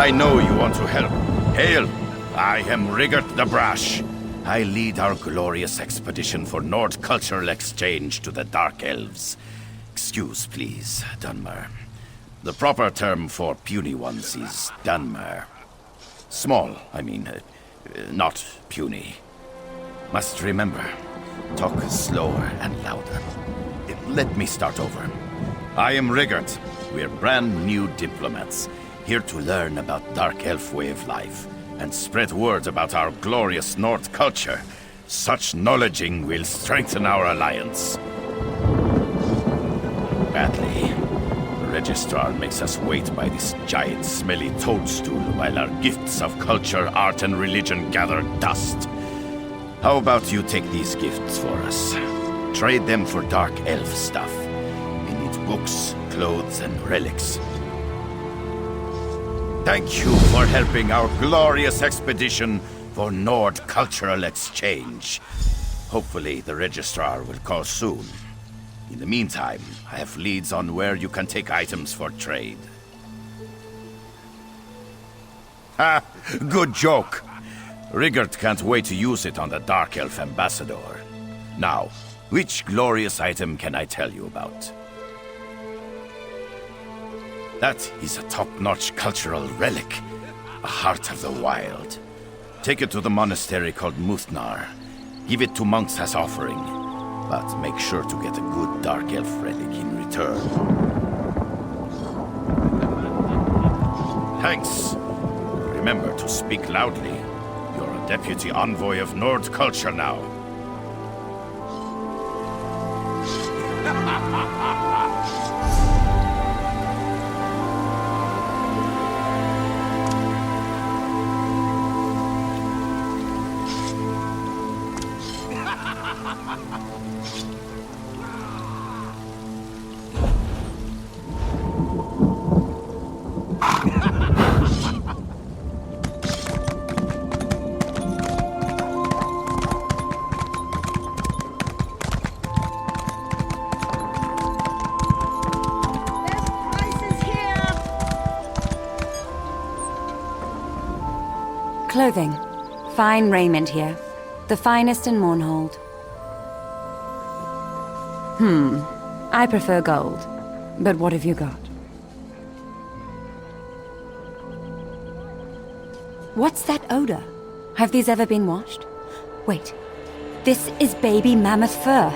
I know you want to help. Hail! I am Rigert the Brash. I lead our glorious expedition for Nord cultural exchange to the Dark Elves. Excuse, please, Dunmer. The proper term for puny ones is Dunmer. Small, I mean, not puny. Must remember, talk slower and louder. Let me start over. I am Rigert. We're brand new diplomats, here to learn about Dark Elf way of life, and spread word about our glorious Nord culture. Such knowledging will strengthen our alliance. Badly. The Registrar makes us wait by this giant smelly toadstool while our gifts of culture, art, and religion gather dust. How about you take these gifts for us? Trade them for Dark Elf stuff. We need books, clothes, and relics. Thank you for helping our glorious expedition for Nord cultural exchange. Hopefully the Registrar will call soon. In the meantime, I have leads on where you can take items for trade. Ha! Good joke! Rigert can't wait to use it on the Dark Elf Ambassador. Now, which glorious item can I tell you about? That is a top-notch cultural relic. A Heart of the Wild. Take it to the monastery called Muthnar. Give it to monks as offering. But make sure to get a good Dark Elf relic in return. Thanks. Remember to speak loudly. You're a deputy envoy of Nord culture now. Clothing. Fine raiment here. The finest in Mournhold. I prefer gold. But what have you got? What's that odor? Have these ever been washed? Wait. This is baby mammoth fur.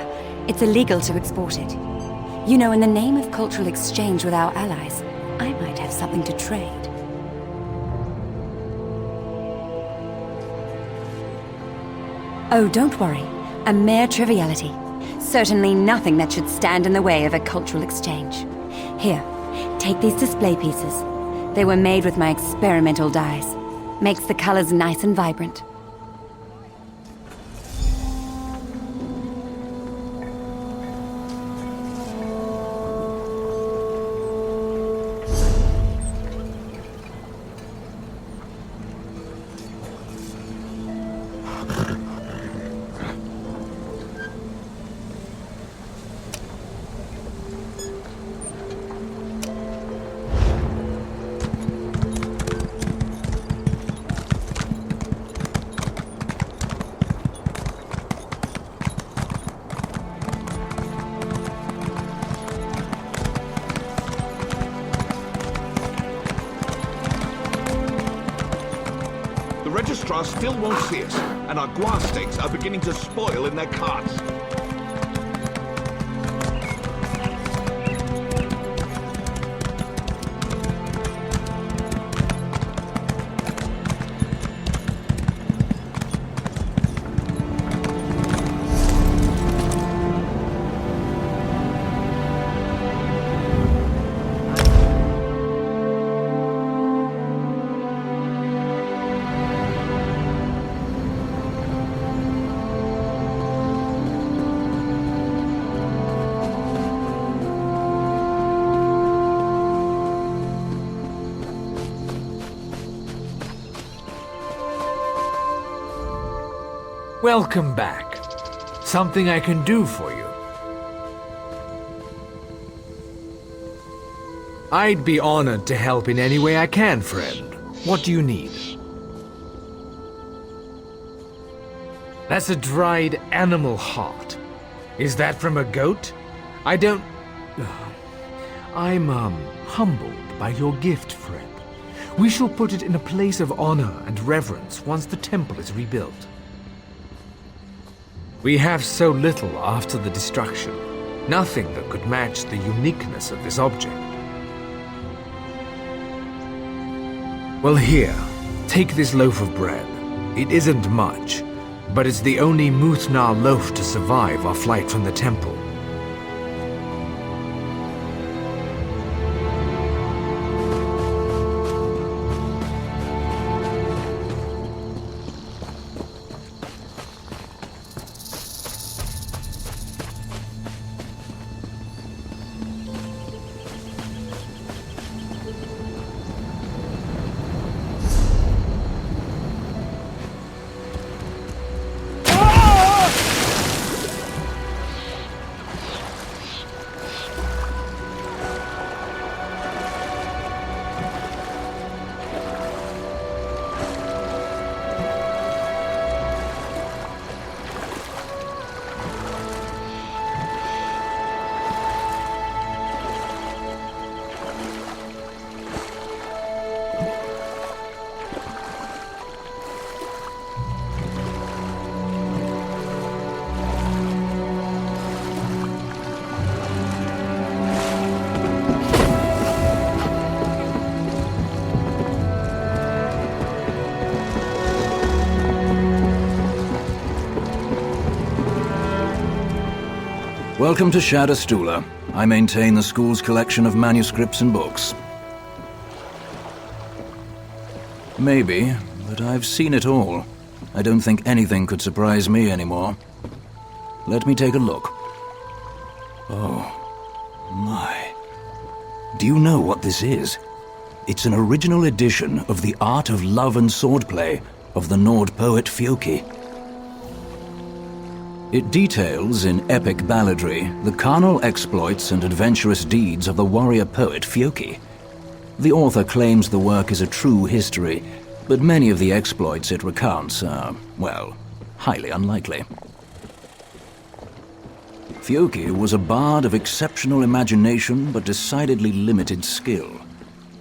It's illegal to export it. You know, in the name of cultural exchange with our allies, I might have something to trade. Oh, don't worry. A mere triviality. Certainly nothing that should stand in the way of a cultural exchange. Here, take these display pieces. They were made with my experimental dyes. Makes the colors nice and vibrant. The Registrar still won't see us, and our guar steaks are beginning to spoil in their carts. Welcome back. Something I can do for you? I'd be honored to help in any way I can, friend. What do you need? That's a dried animal heart. Is that from a goat? I don't... I'm, humbled by your gift, friend. We shall put it in a place of honor and reverence once the temple is rebuilt. We have so little after the destruction. Nothing that could match the uniqueness of this object. Well, here, take this loaf of bread. It isn't much, but it's the only Mutnar loaf to survive our flight from the temple. Welcome to Shad Astula. I maintain the school's collection of manuscripts and books. Maybe, but I've seen it all. I don't think anything could surprise me anymore. Let me take a look. Oh, my. Do you know what this is? It's an original edition of The Art of Love and Swordplay of the Nord poet Fjoki. It details, in epic balladry, the carnal exploits and adventurous deeds of the warrior poet Fjoki. The author claims the work is a true history, but many of the exploits it recounts are, well, highly unlikely. Fjoki was a bard of exceptional imagination but decidedly limited skill.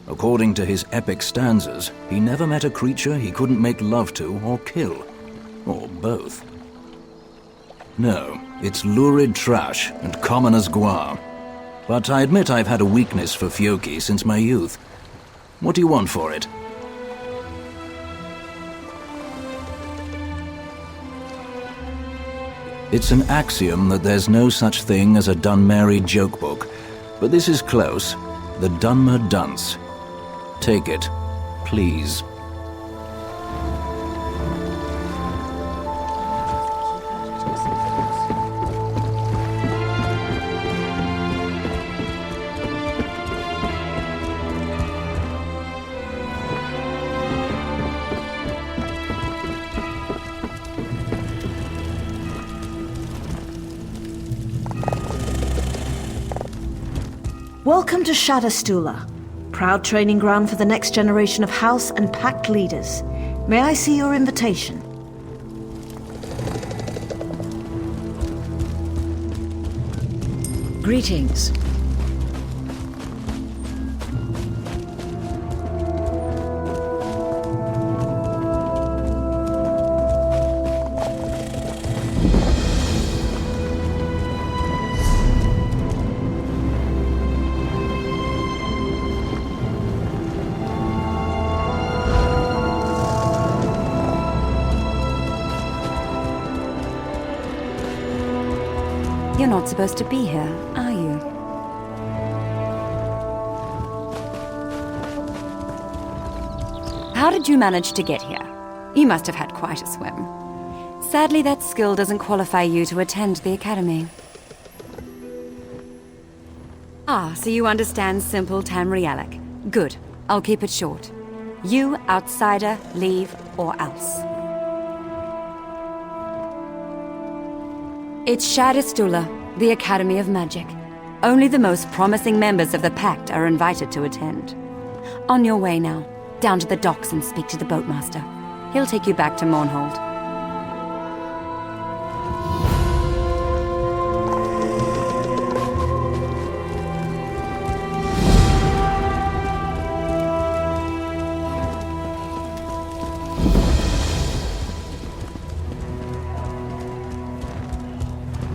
According to his epic stanzas, he never met a creature he couldn't make love to or kill, or both. No, it's lurid trash and common as guar. But I admit I've had a weakness for Fjoki since my youth. What do you want for it? It's an axiom that there's no such thing as a Dunmary joke book, but this is close. The Dunmer Dunce. Take it, please. Welcome to Shad Astula, proud training ground for the next generation of House and Pact leaders. May I see your invitation? Greetings. You're not supposed to be here, are you? How did you manage to get here? You must have had quite a swim. Sadly, that skill doesn't qualify you to attend the Academy. Ah, so you understand simple Tamrielic. Good. I'll keep it short. You, outsider, leave, or else. It's Shad Astula, the Academy of Magic. Only the most promising members of the Pact are invited to attend. On your way now. down to the docks and speak to the boatmaster. He'll take you back to Mournhold.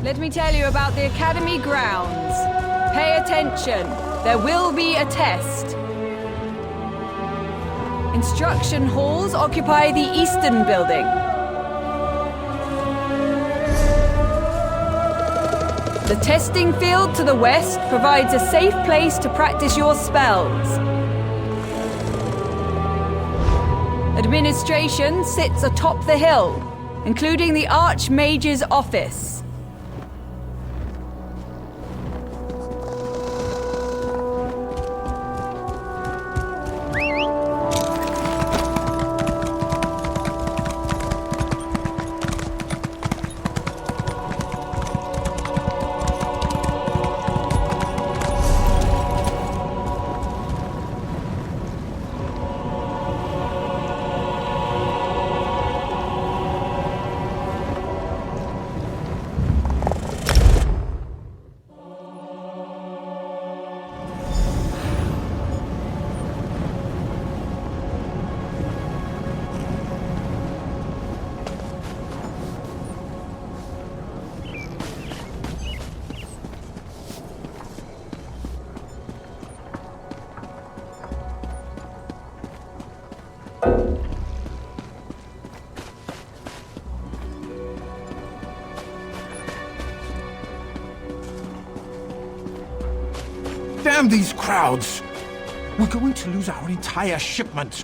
Let me tell you about the Academy grounds. Pay attention. There will be a test. Instruction halls occupy the eastern building. The testing field to the west provides a safe place to practice your spells. Administration sits atop the hill, including the Archmage's office. Damn these crowds! We're going to lose our entire shipment.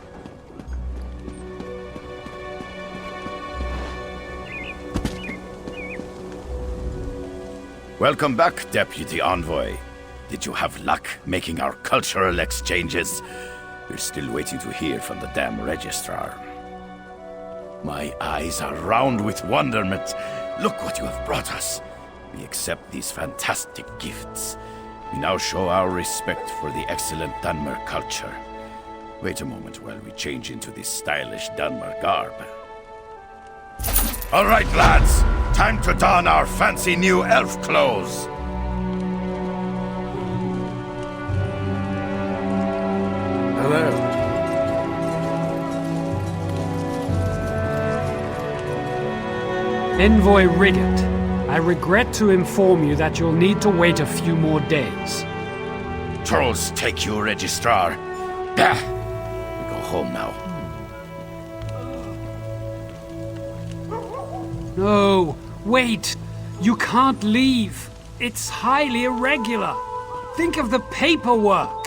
Welcome back, Deputy Envoy. Did you have luck making our cultural exchanges? We're still waiting to hear from the damn registrar. My eyes are round with wonderment. Look what you have brought us. We accept these fantastic gifts. We now show our respect for the excellent Dunmer culture. Wait a moment while we change into this stylish Dunmer garb. All right, lads. Time to don our fancy new elf clothes. Hello. Envoy Riggett, I regret to inform you that you'll need to wait a few more days. Trolls take you, Registrar. Bah! We go home now. No, wait! You can't leave. It's highly irregular. Think of the paperwork.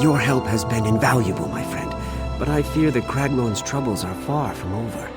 Your help has been invaluable, my friend, but I fear that Cragmoan's troubles are far from over.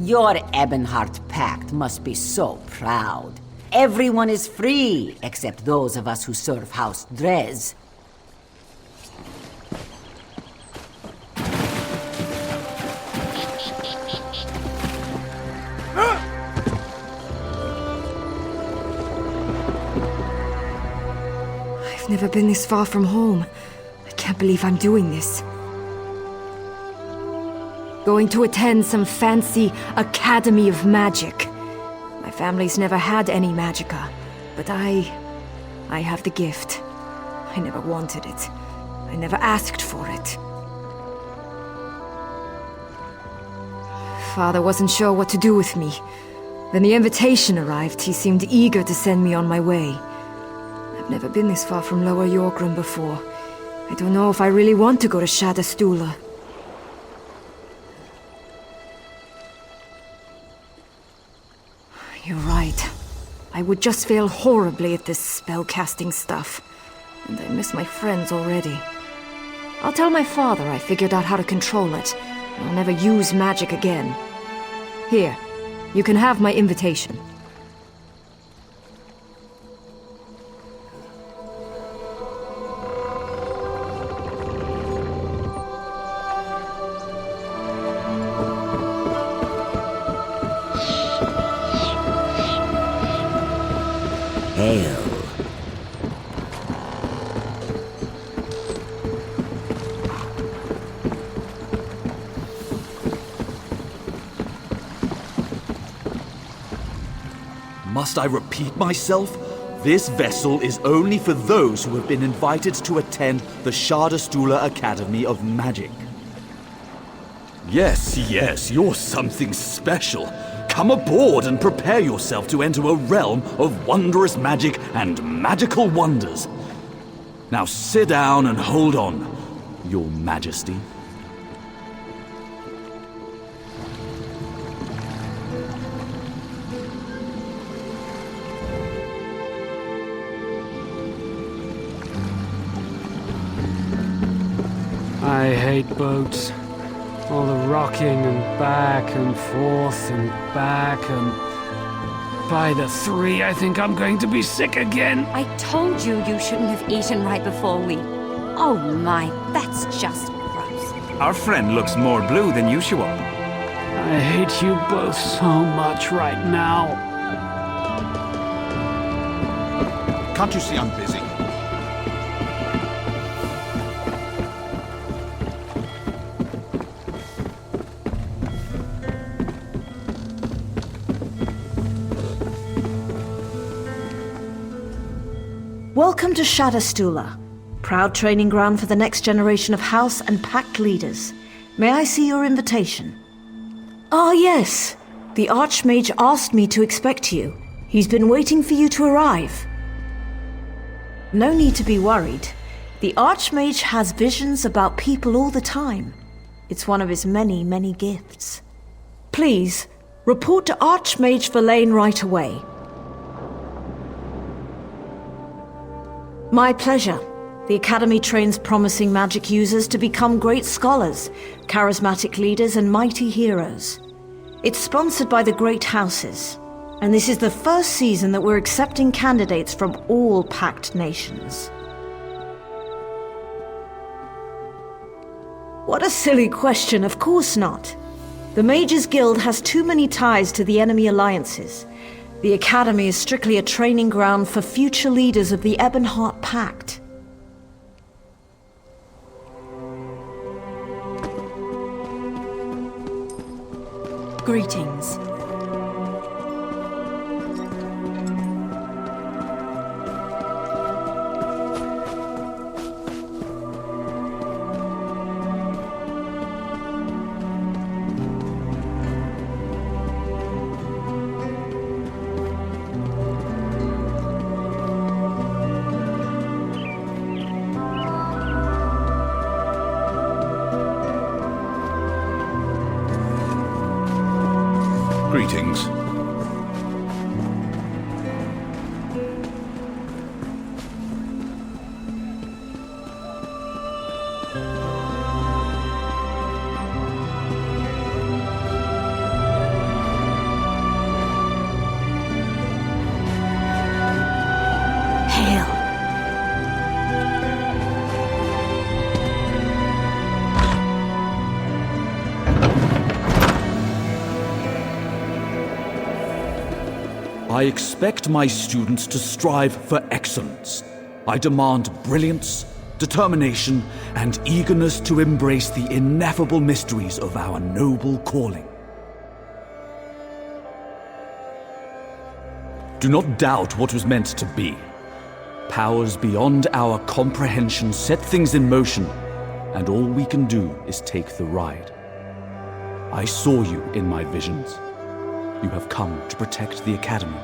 Your Ebonheart Pact must be so proud. Everyone is free, except those of us who serve House Drez. I've never been this far from home. I can't believe I'm doing this. Going to attend some fancy Academy of Magic. My family's never had any magicka, but I have the gift. I never wanted it. I never asked for it. Father wasn't sure what to do with me. When the invitation arrived, he seemed eager to send me on my way. I've never been this far from Lower Yorkram before. I don't know if I really want to go to Shad Astula. You're right. I would just fail horribly at this spellcasting stuff. And I miss my friends already. I'll tell my father I figured out how to control it. And I'll never use magic again. Here, you can have my invitation. Hail. Must I repeat myself? This vessel is only for those who have been invited to attend the Shad Astula Academy of Magic. Yes, yes, you're something special. Come aboard and prepare yourself to enter a realm of wondrous magic and magical wonders. Now sit down and hold on, Your Majesty. I hate boats. All the rocking and back and forth and back and... By the 3, I think I'm going to be sick again. I told you you shouldn't have eaten right before we... Oh my, that's just gross. Our friend looks more blue than usual. I hate you both so much right now. Can't you see I'm busy? Welcome to Shad Astula, proud training ground for the next generation of House and Pact leaders. May I see your invitation? Ah, yes. The Archmage asked me to expect you. He's been waiting for you to arrive. No need to be worried. The Archmage has visions about people all the time. It's one of his many, many gifts. Please, report to Archmage Verlaine right away. My pleasure. The Academy trains promising magic users to become great scholars, charismatic leaders, and mighty heroes. It's sponsored by the great houses, and this is the first season that we're accepting candidates from all Pact nations. What a silly question, of course not. The Mages Guild has too many ties to the enemy alliances. The Academy is strictly a training ground for future leaders of the Ebonheart Pact. Greetings. Greetings. Hail. I expect my students to strive for excellence. I demand brilliance, determination, and eagerness to embrace the ineffable mysteries of our noble calling. Do not doubt what was meant to be. Powers beyond our comprehension set things in motion, and all we can do is take the ride. I saw you in my visions. You have come to protect the Academy.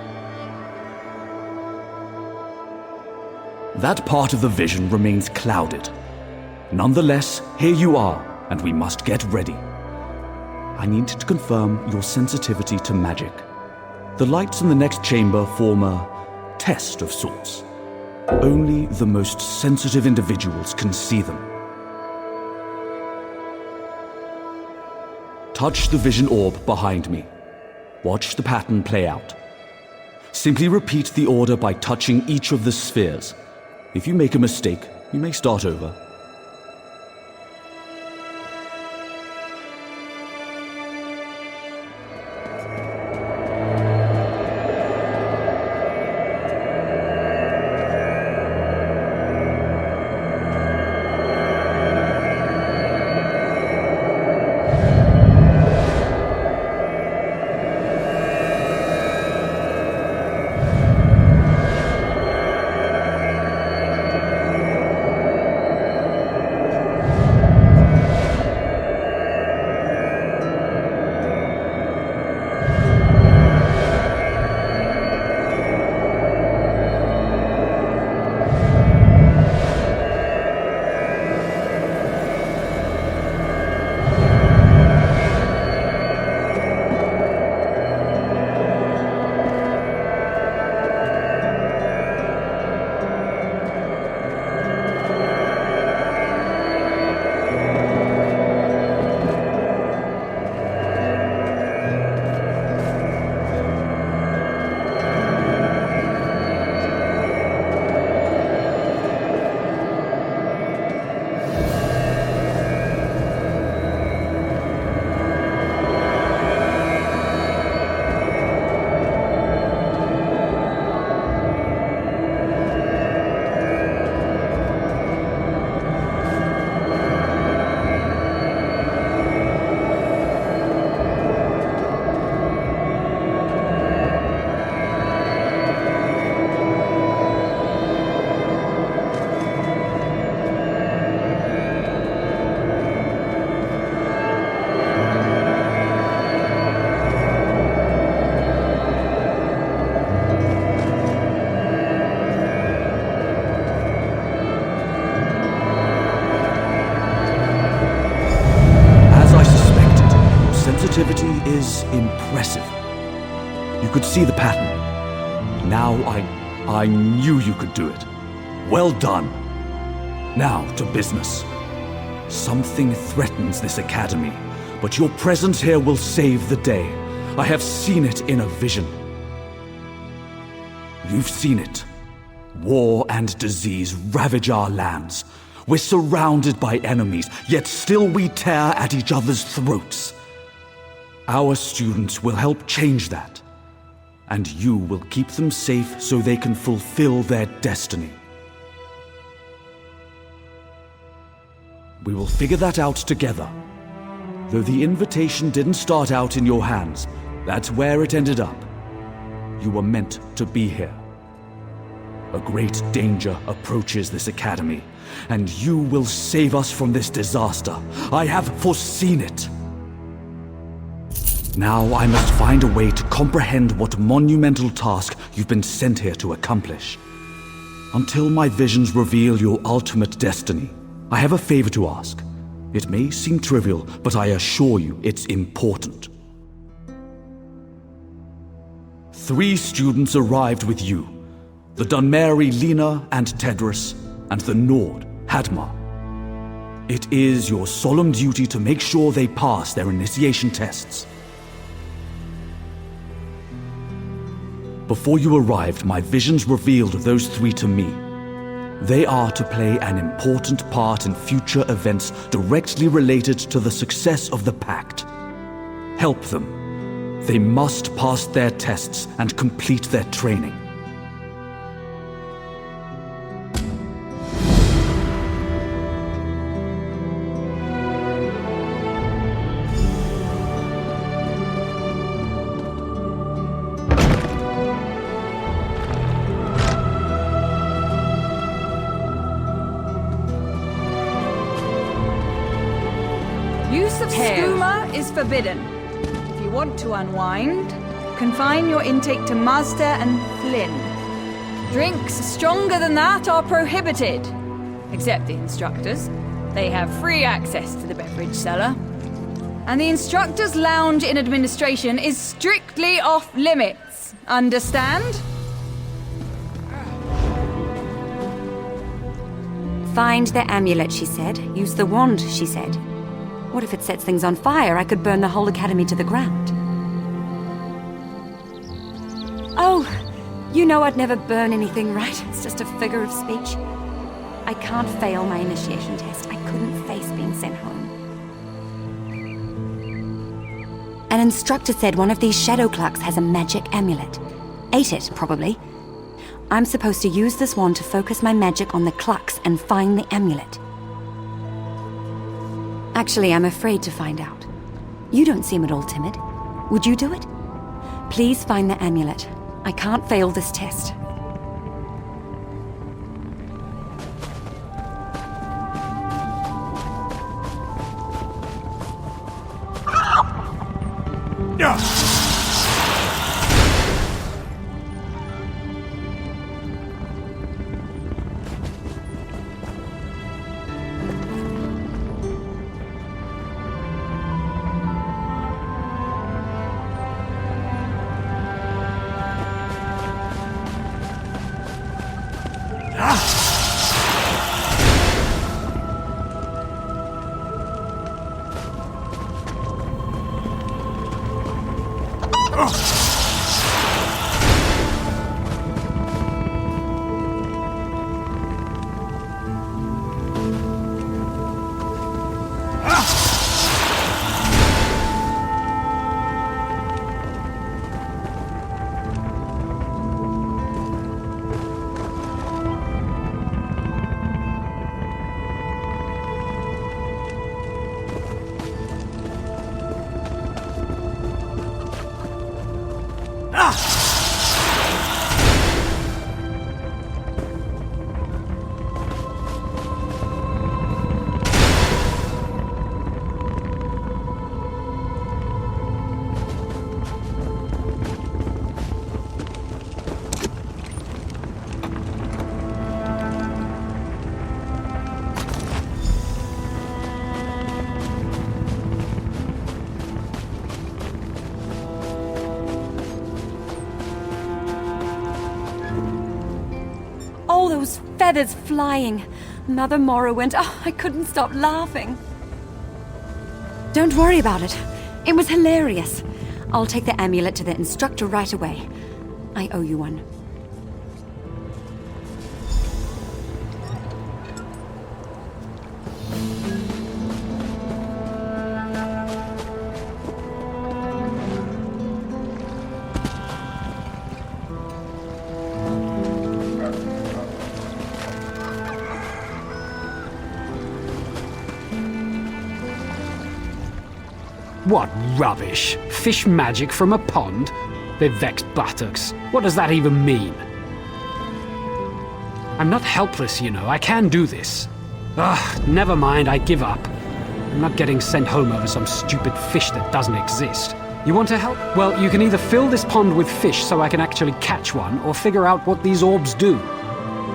That part of the vision remains clouded. Nonetheless, here you are, and we must get ready. I need to confirm your sensitivity to magic. The lights in the next chamber form a test of sorts. Only the most sensitive individuals can see them. Touch the vision orb behind me. Watch the pattern play out. Simply repeat the order by touching each of the spheres. If you make a mistake, you may start over. Sensitivity is impressive. You could see the pattern. Now I knew you could do it. Well done. Now to business. Something threatens this academy, but your presence here will save the day. I have seen it in a vision. You've seen it. War and disease ravage our lands. We're surrounded by enemies, yet still we tear at each other's throats. Our students will help change that, and you will keep them safe so they can fulfill their destiny. We will figure that out together. Though the invitation didn't start out in your hands, that's where it ended up. You were meant to be here. A great danger approaches this academy, and you will save us from this disaster. I have foreseen it. Now I must find a way to comprehend what monumental task you've been sent here to accomplish. Until my visions reveal your ultimate destiny, I have a favor to ask. It may seem trivial, but I assure you it's important. 3 students arrived with you. The Dunmeri, Lena and Tedros, and the Nord, Hadmar. It is your solemn duty to make sure they pass their initiation tests. Before you arrived, my visions revealed those 3 to me. They are to play an important part in future events directly related to the success of the Pact. Help them. They must pass their tests and complete their training. You use of skooma is forbidden. If you want to unwind, confine your intake to Mazda and Flynn. Drinks stronger than that are prohibited. Except the instructors. They have free access to the beverage cellar. And the instructors' lounge in administration is strictly off limits. Understand? Find the amulet, she said. Use the wand, she said. What if it sets things on fire? I could burn the whole academy to the ground. Oh, you know I'd never burn anything, right? It's just a figure of speech. I can't fail my initiation test. I couldn't face being sent home. An instructor said one of these shadow clerks has a magic amulet. Ate it, probably. I'm supposed to use this wand to focus my magic on the clucks and find the amulet. Actually, I'm afraid to find out. You don't seem at all timid. Would you do it? Please find the amulet. I can't fail this test. All those feathers flying. Mother Morrowind. Oh, I couldn't stop laughing. Don't worry about it. It was hilarious. I'll take the amulet to the instructor right away. I owe you one. What rubbish! Fish magic from a pond? They vex buttocks. What does that even mean? I'm not helpless, you know. I can do this. Ugh, never mind, I give up. I'm not getting sent home over some stupid fish that doesn't exist. You want to help? Well, you can either fill this pond with fish so I can actually catch one, or figure out what these orbs do.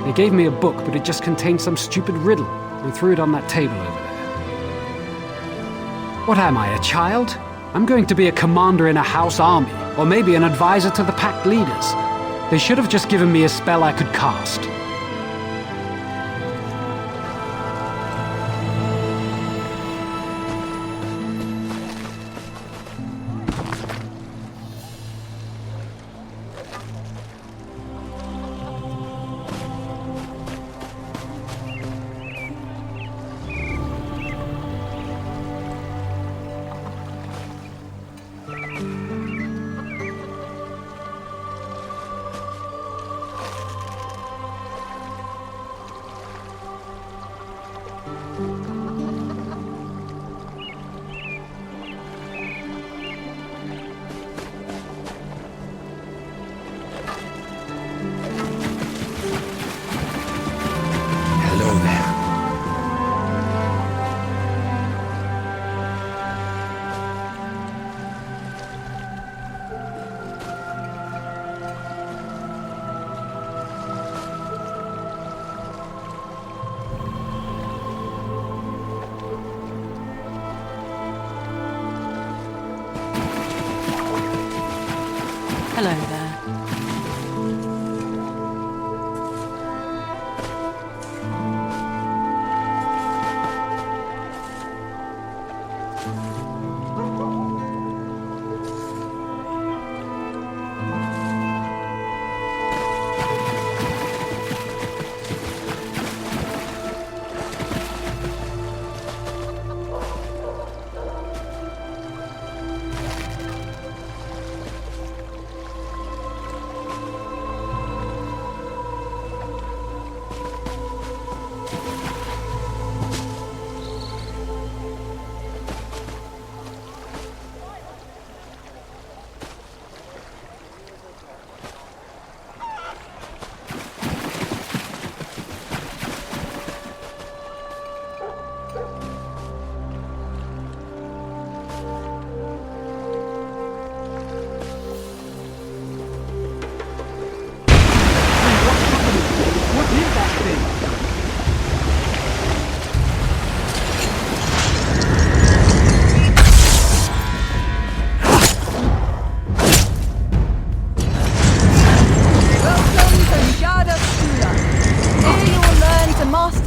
They gave me a book, but it just contained some stupid riddle. I threw it on that table over there. What am I, a child? I'm going to be a commander in a house army, or maybe an advisor to the pact leaders. They should have just given me a spell I could cast. Hello there.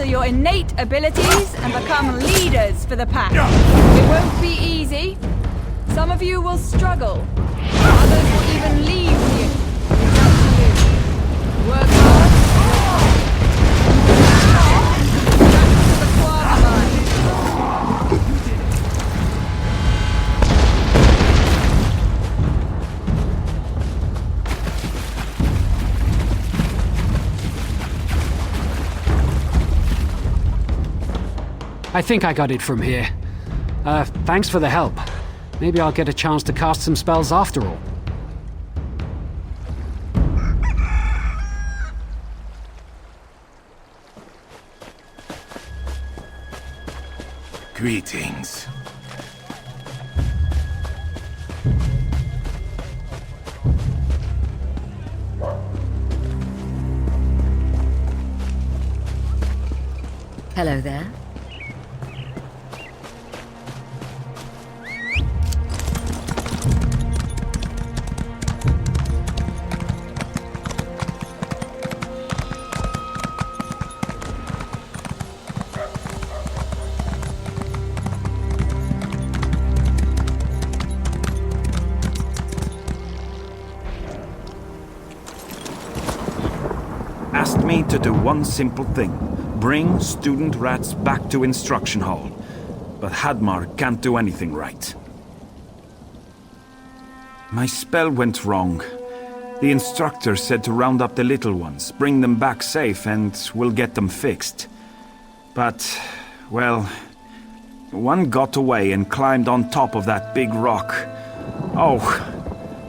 Your innate abilities and become leaders for the pack. It won't be easy. Some of you will struggle. Others will even leave you. It's up to you. Work hard. Back to the quad line. I think I got it from here. Thanks for the help. Maybe I'll get a chance to cast some spells after all. Greetings. Hello there. Asked me to do one simple thing. Bring student rats back to instruction hall. But Hadmar can't do anything right. My spell went wrong. The instructor said to round up the little ones, bring them back safe, and we'll get them fixed. But, well, one got away and climbed on top of that big rock. Oh,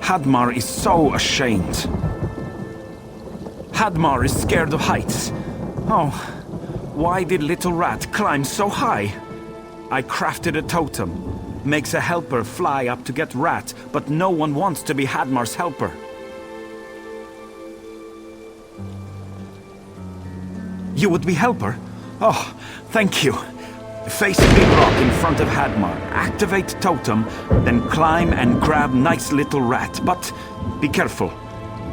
Hadmar is so ashamed. Hadmar is scared of heights. Oh, why did Little Rat climb so high? I crafted a totem. Makes a helper fly up to get Rat, but no one wants to be Hadmar's helper. You would be helper? Oh, thank you. Face a big rock in front of Hadmar, activate totem, then climb and grab nice Little Rat. But be careful.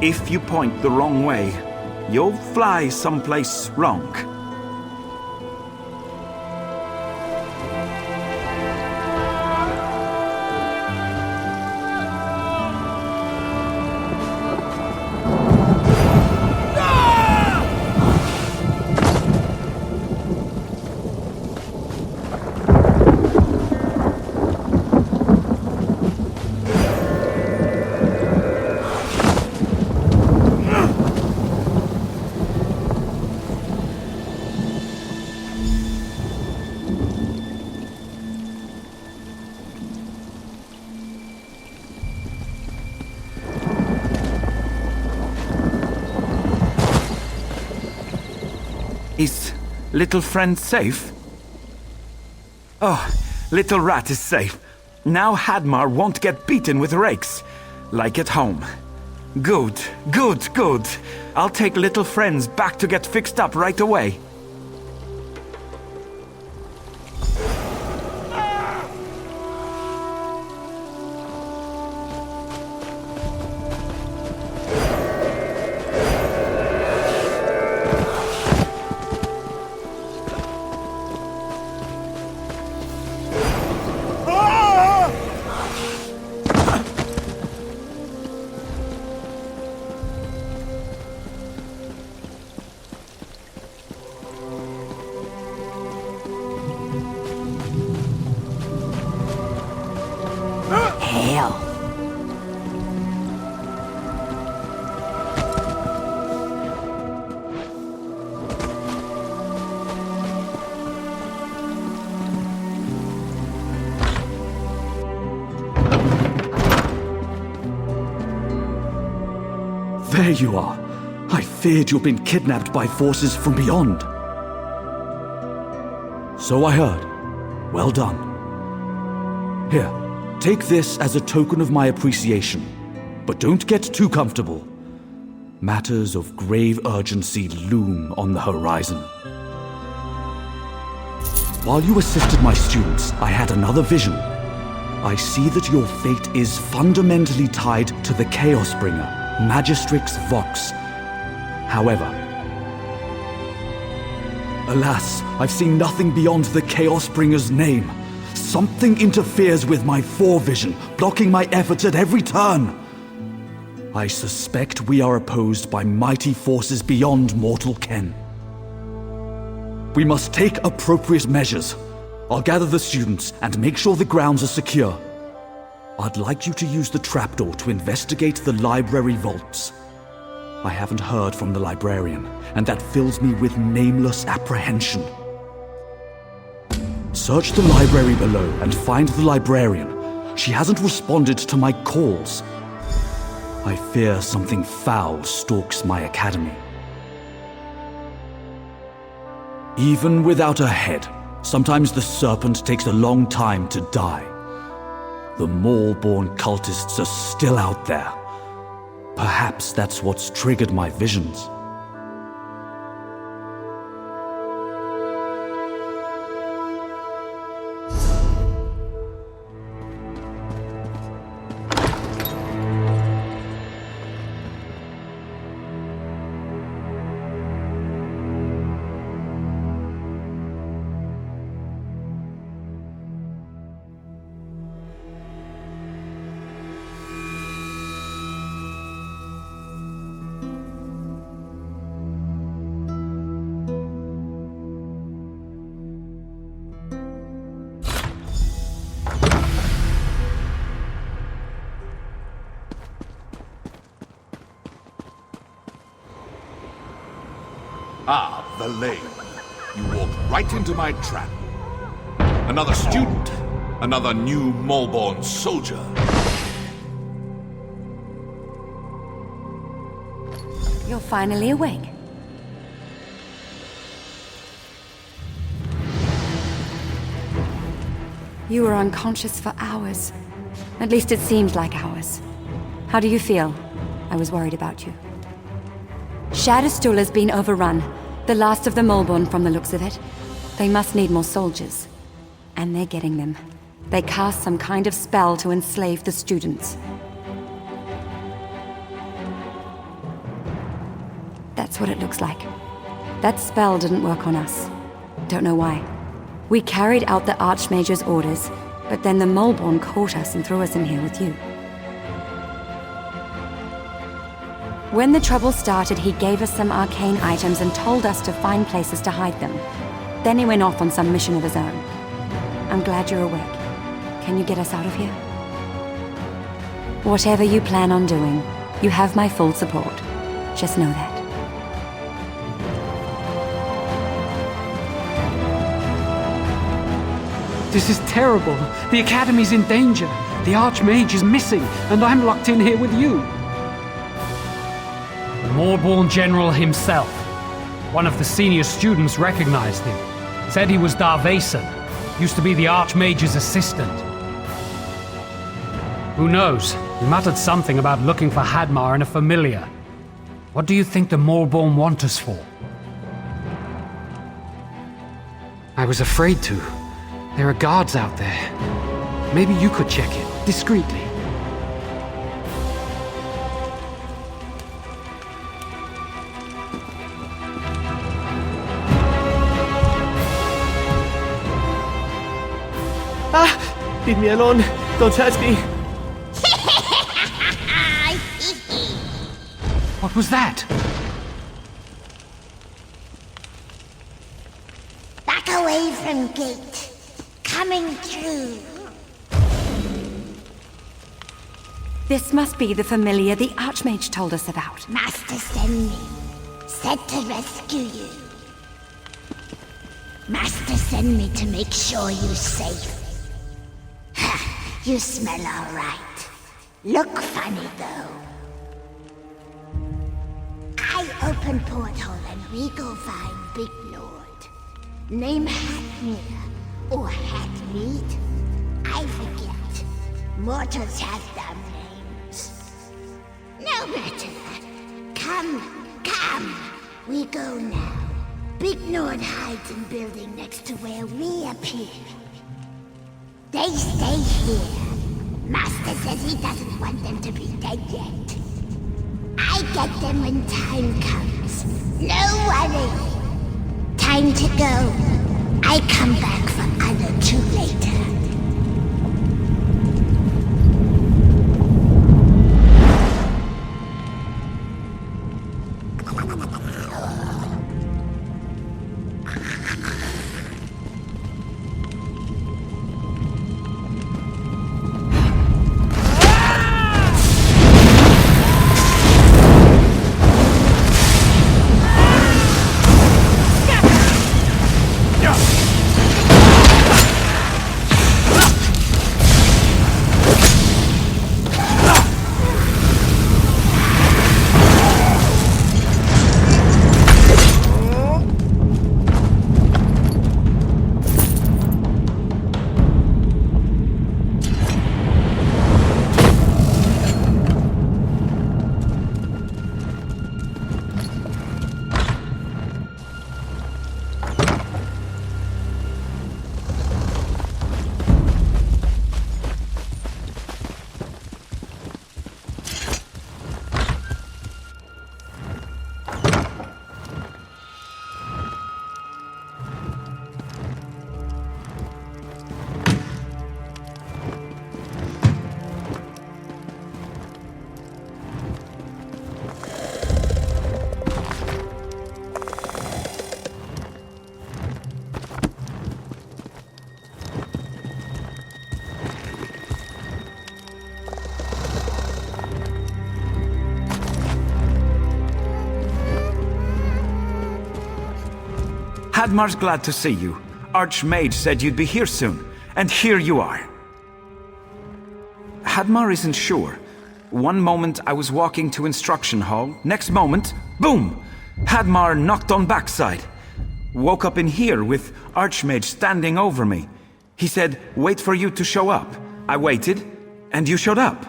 If you point the wrong way, you'll fly someplace wrong. Is Little Friend safe? Oh, Little Rat is safe. Now Hadmar won't get beaten with rakes. Like at home. Good, good, good. I'll take Little Friends back to get fixed up right away. there you are. I feared you'd been kidnapped by forces from beyond. So I heard. Well done. Here, take this as a token of my appreciation. But don't get too comfortable. Matters of grave urgency loom on the horizon. While you assisted my students, I had another vision. I see that your fate is fundamentally tied to the Chaosbringer, Magistrix Vox. However, alas, I've seen nothing beyond the Chaosbringer's name. Something interferes with my forevision, blocking my efforts at every turn. I suspect we are opposed by mighty forces beyond mortal ken. We must take appropriate measures. I'll gather the students and make sure the grounds are secure. I'd like you to use the trapdoor to investigate the library vaults. I haven't heard from the librarian, and that fills me with nameless apprehension. Search the library below and find the librarian. She hasn't responded to my calls. I fear something foul stalks my academy. Even without a head, sometimes the serpent takes a long time to die. The Morborn cultists are still out there. Perhaps that's what's triggered my visions. Ah, the lame. You walked right into my trap. Another student. Another new Morborn soldier. You're finally awake. You were unconscious for hours. At least it seemed like hours. How do you feel? I was worried about you. Shad Astula's been overrun. The last of the Morborn from the looks of it. They must need more soldiers. And they're getting them. They cast some kind of spell to enslave the students. That's what it looks like. That spell didn't work on us. Don't know why. We carried out the Archmage's orders, but then the Morborn caught us and threw us in here with you. When the trouble started, he gave us some arcane items and told us to find places to hide them. Then he went off on some mission of his own. I'm glad you're awake. Can you get us out of here? Whatever you plan on doing, you have my full support. Just know that. This is terrible. The Academy's in danger. The Archmage is missing, and I'm locked in here with you. The Morborn General himself. One of the senior students recognized him. Said he was Darvason. Used to be the Archmage's assistant. Who knows? He muttered something about looking for Hadmar and a familiar. What do you think the Morborn want us for? I was afraid to. There are guards out there. Maybe you could check it, discreetly. Ah! Leave me alone! Don't hurt me! What was that? Back away from gate. Coming through. This must be the familiar the Archmage told us about. Master sent me. Said to rescue you. Master sent me to make sure you're safe. You smell all right. Look funny, though. open portal and we go find Big Lord. Name Hatmir or Hatmeat? I forget. Mortals have dumb names. No matter. Come. We go now. Big Nord hides in building next to where we appear. They stay here. Master says he doesn't want them to be dead yet. I get them when time comes. No worry. Time to go. I come back for other two later. Hadmar's glad to see you. Archmage said you'd be here soon, and here you are. Hadmar isn't sure. One moment I was walking to instruction hall, next moment, boom! Hadmar knocked on backside. Woke up in here with Archmage standing over me. He said, wait for you to show up. I waited, and you showed up.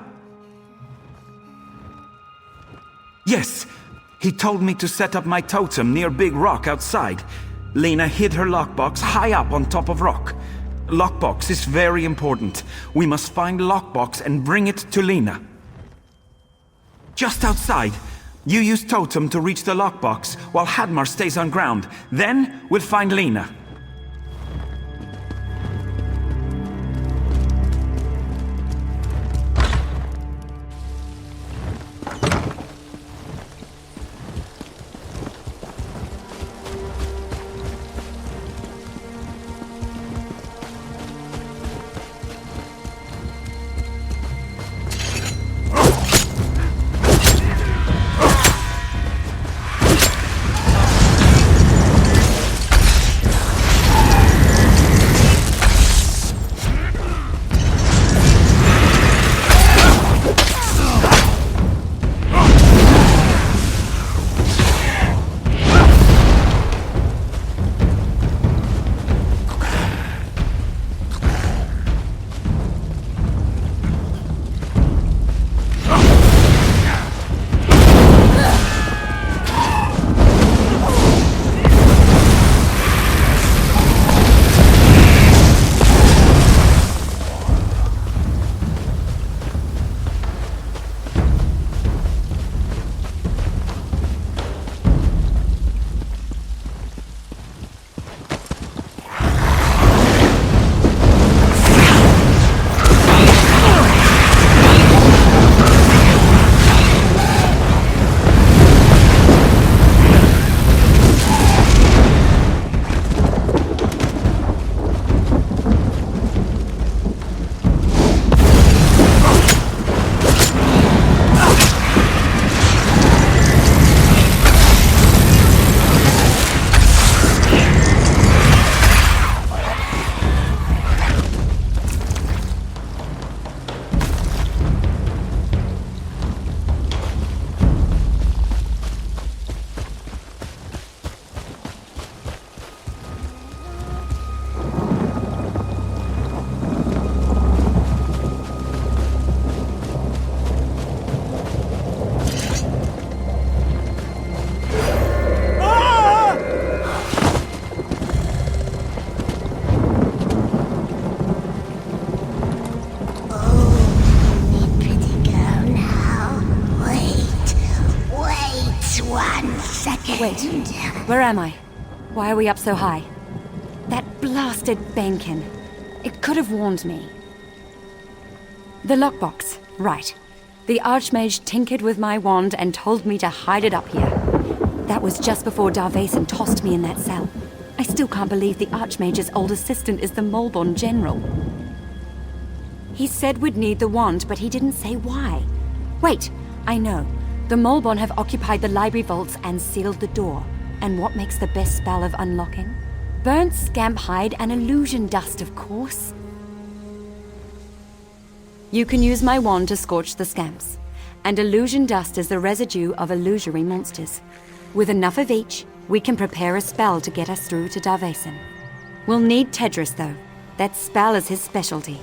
Yes, he told me to set up my totem near Big Rock outside. Lena hid her lockbox high up on top of rock. Lockbox is very important. We must find lockbox and bring it to Lena. Just outside. You use totem to reach the lockbox while Hadmar stays on ground. Then we'll find Lena. Wait, where am I? Why are we up so high? That blasted Bankin. It could have warned me. The lockbox, right. The Archmage tinkered with my wand and told me to hide it up here. That was just before Darvason tossed me in that cell. I still can't believe the Archmage's old assistant is the Morborn General. He said we'd need the wand, but he didn't say why. Wait, I know. The Morborn have occupied the library vaults and sealed the door. And what makes the best spell of unlocking? Burnt scamp hide and illusion dust, of course. You can use my wand to scorch the scamps. And illusion dust is the residue of illusory monsters. With enough of each, we can prepare a spell to get us through to Darvason. We'll need Tedris, though. That spell is his specialty.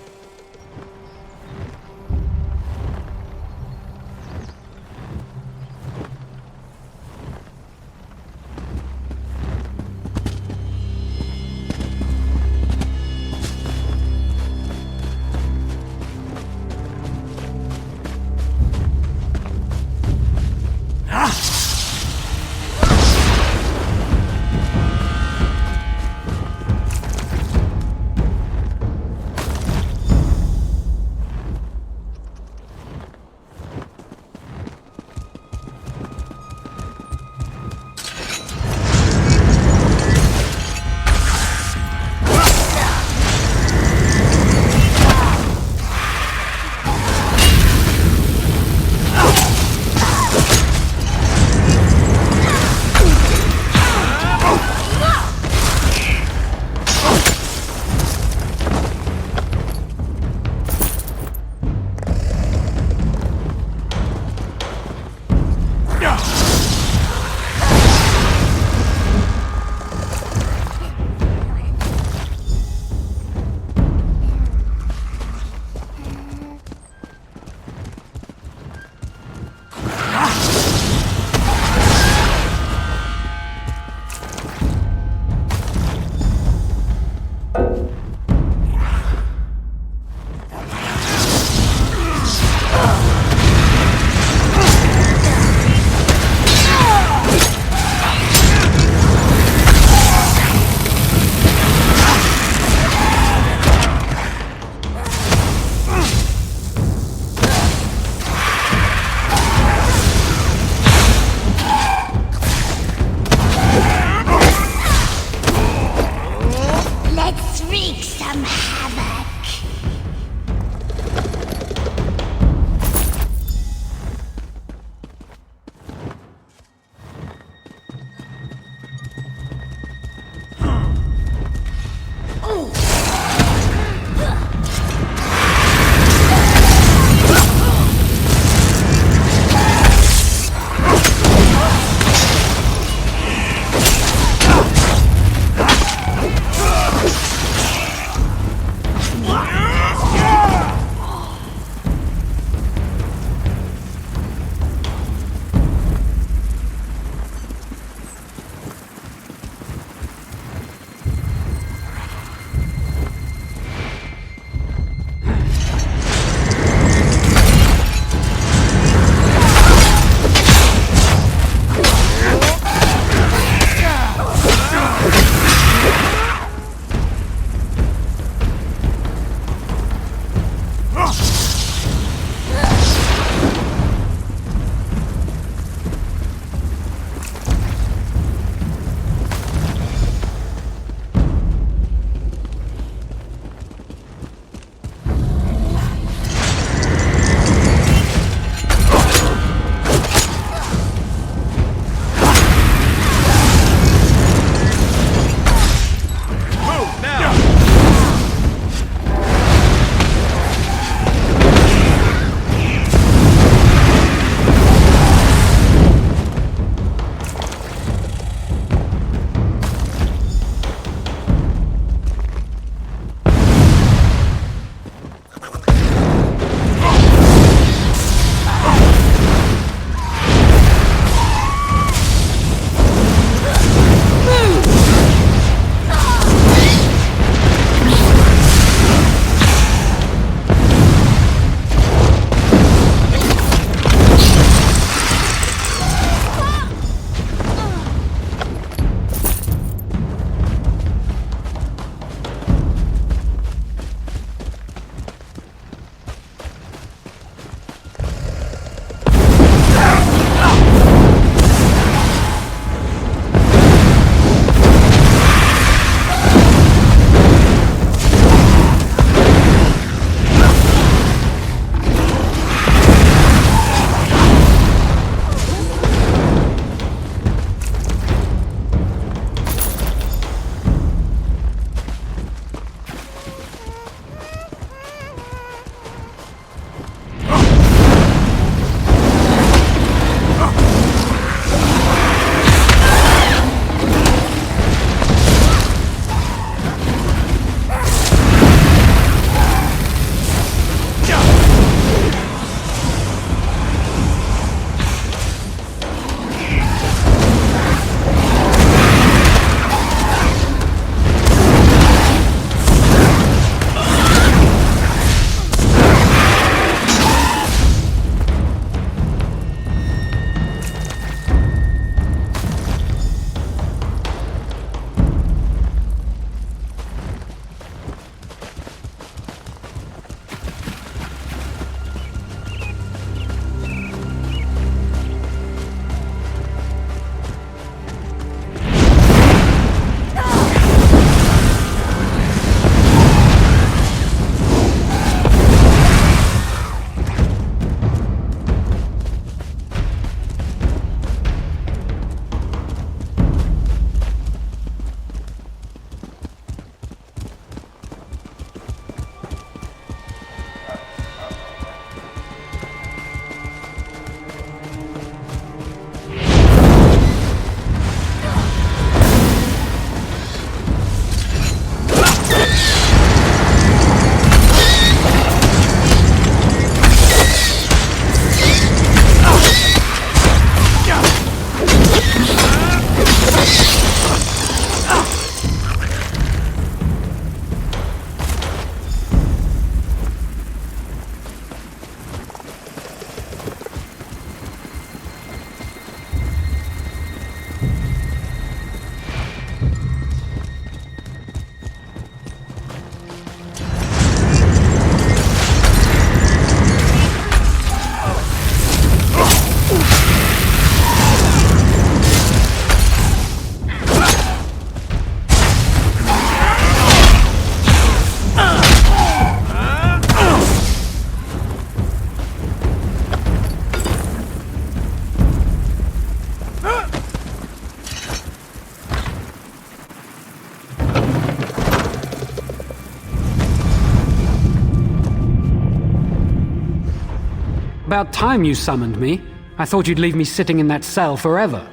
about time you summoned me. I thought you'd leave me sitting in that cell forever.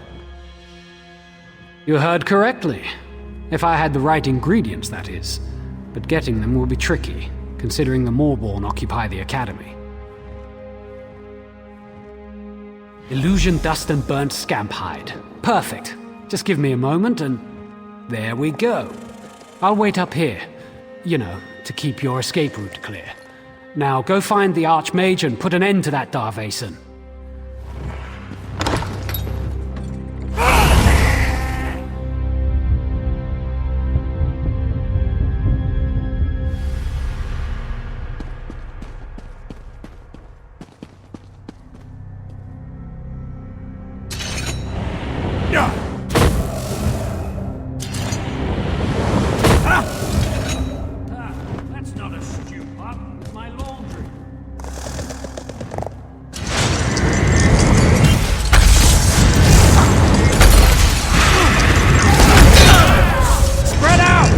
You heard correctly. If I had the right ingredients, that is. But getting them will be tricky, considering the Morborn occupy the Academy. Illusion, dust, and burnt scamp hide. Perfect. Just give me a moment and... there we go. I'll wait up here. You know, to keep your escape route clear. Now go find the Archmage and put an end to that Darvason. That's not a stew pot. It's my laundry. Spread out!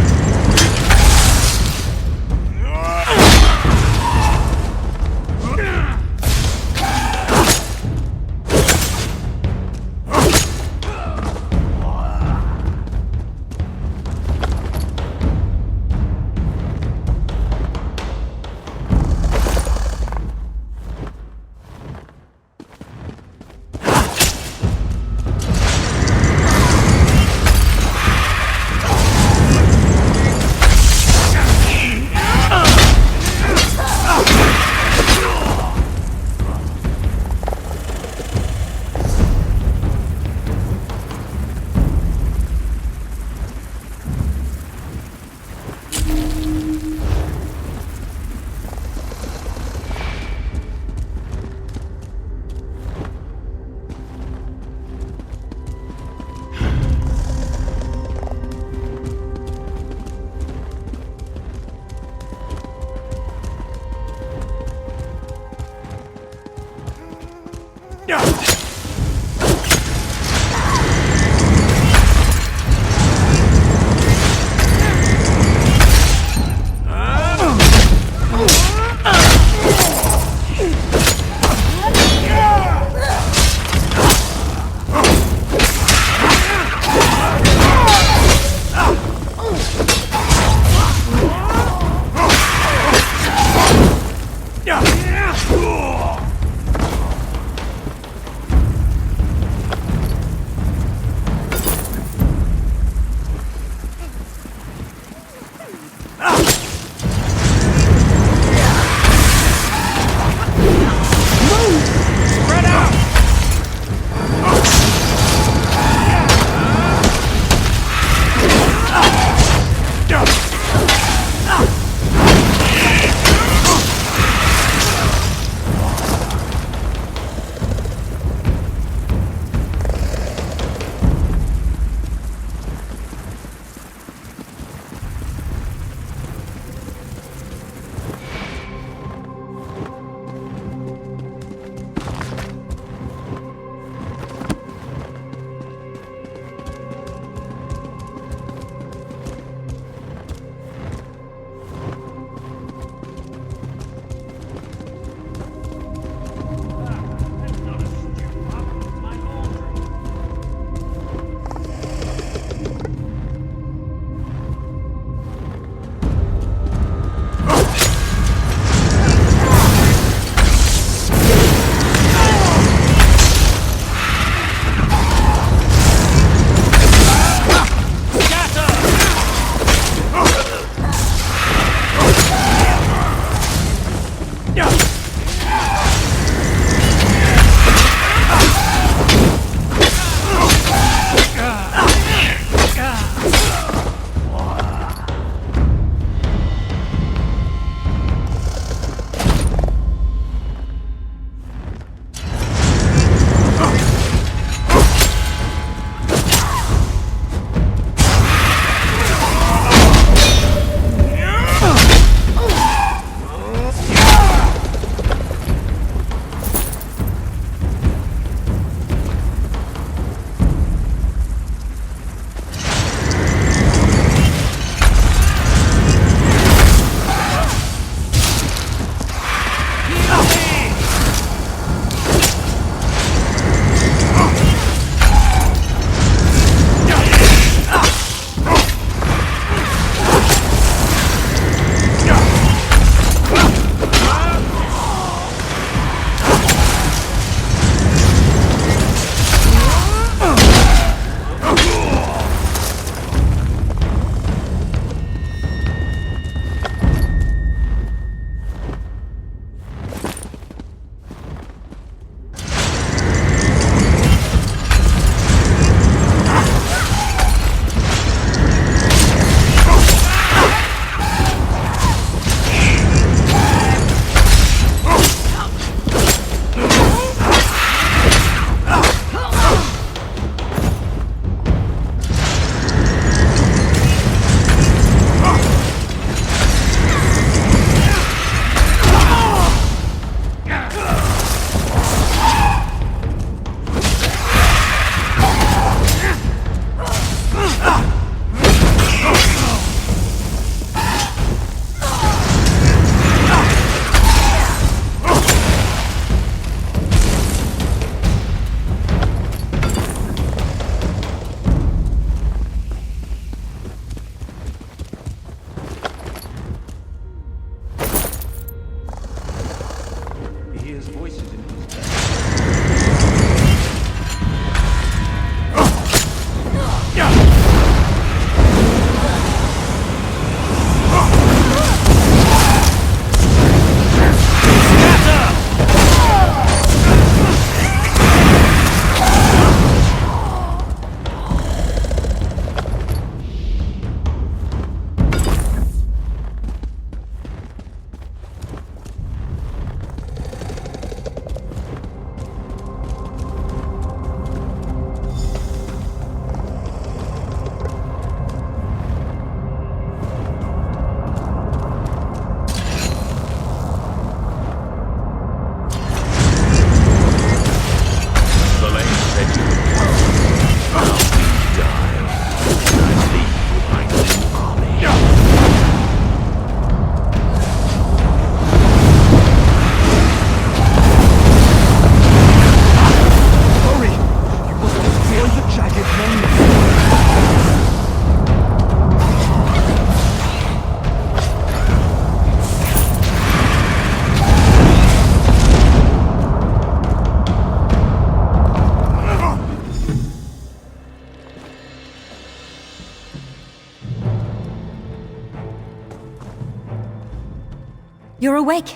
You're awake?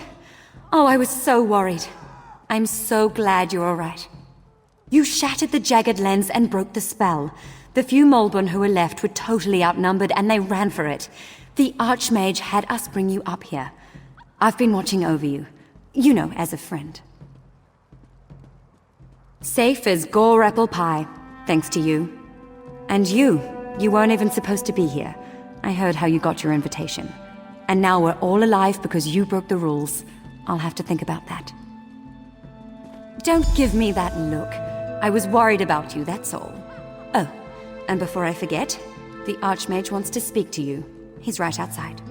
Oh, I was so worried. I'm so glad you're all right. You shattered the jagged lens and broke the spell. The few Morborn who were left were totally outnumbered and they ran for it. The Archmage had us bring you up here. I've been watching over you. You know, as a friend. Safe as gore apple pie, thanks to you. And you weren't even supposed to be here. I heard how you got your invitation. And now we're all alive because you broke the rules. I'll have to think about that. Don't give me that look. I was worried about you, that's all. Oh, and before I forget, the Archmage wants to speak to you. He's right outside.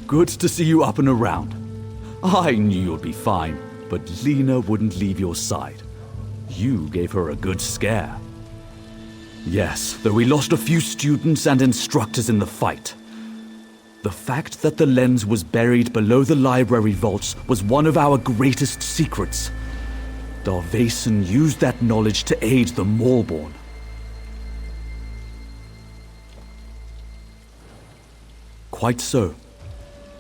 Good to see you up and around. I knew you'd be fine, but Lena wouldn't leave your side. You gave her a good scare. Yes, though we lost a few students and instructors in the fight. The fact that the lens was buried below the library vaults was one of our greatest secrets. Darvason used that knowledge to aid the Morborn. Quite so.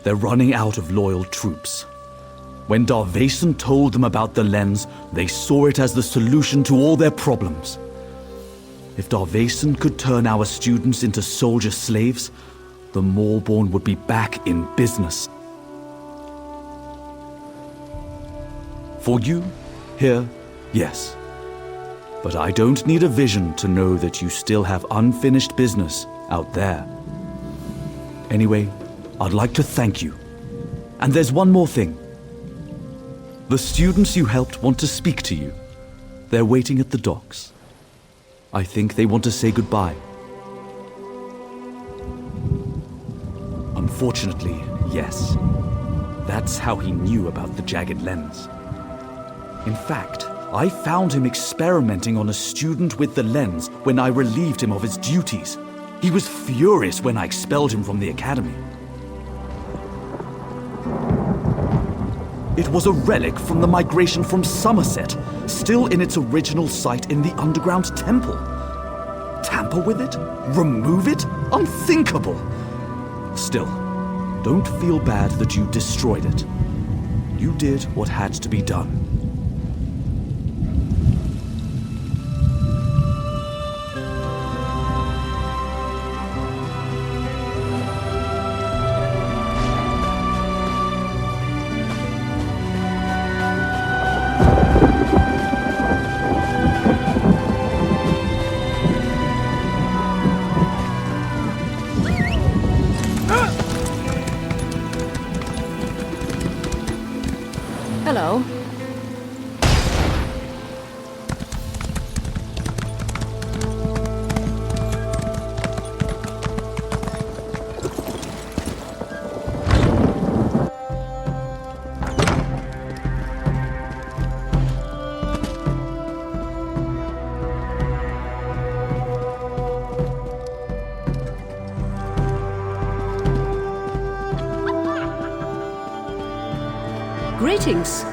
They're running out of loyal troops. When Darvason told them about the lens, they saw it as the solution to all their problems. If Darvason could turn our students into soldier slaves, the Morborn would be back in business. For you, here, yes. But I don't need a vision to know that you still have unfinished business out there. Anyway, I'd like to thank you. And there's one more thing. The students you helped want to speak to you. They're waiting at the docks. I think they want to say goodbye. Unfortunately, yes. That's how he knew about the jagged lens. In fact, I found him experimenting on a student with the lens when I relieved him of his duties. He was furious when I expelled him from the academy. It was a relic from the migration from Somerset, still in its original site in the underground temple. Tamper with it? Remove it? Unthinkable! Still, don't feel bad that you destroyed it. You did what had to be done. Hello. Greetings.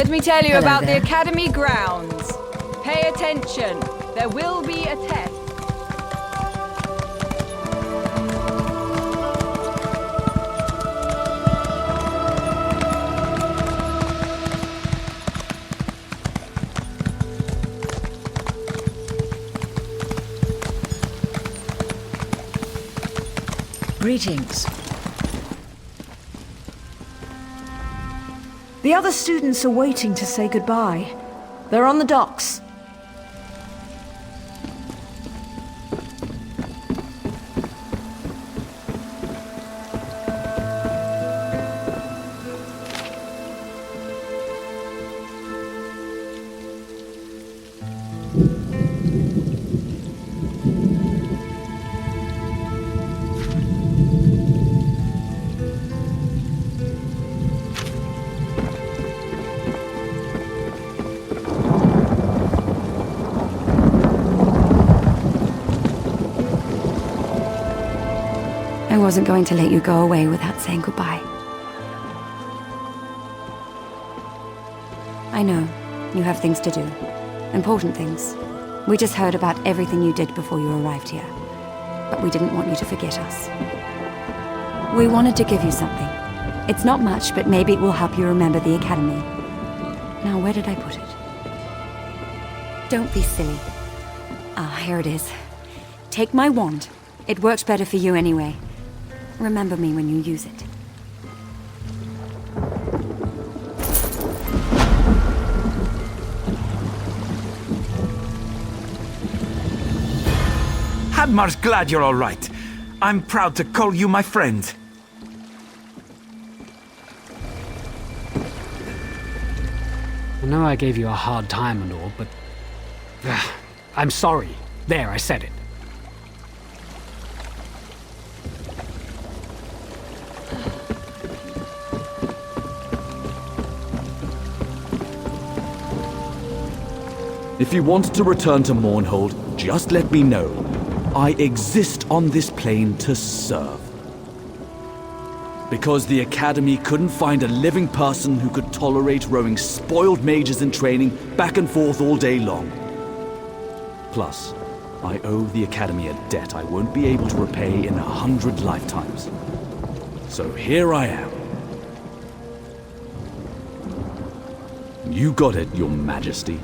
Let me tell you Hello about there. the Academy grounds. Pay attention. There will be a test. Greetings. The other students are waiting to say goodbye. They're on the docks. I wasn't going to let you go away without saying goodbye. I know, you have things to do. Important things. We just heard about everything you did before you arrived here. But we didn't want you to forget us. We wanted to give you something. It's not much, but maybe it will help you remember the Academy. Now, where did I put it? Don't be silly. Ah, here it is. Take my wand. It works better for you anyway. Remember me when you use it. Hadmar's glad you're all right. I'm proud to call you my friend. I know I gave you a hard time and all, but... I'm sorry. There, I said it. If you want to return to Mournhold, just let me know. I exist on this plane to serve. Because the Academy couldn't find a living person who could tolerate rowing spoiled mages in training back and forth all day long. Plus, I owe the Academy a debt I won't be able to repay in 100 lifetimes. So here I am. You got it, Your Majesty.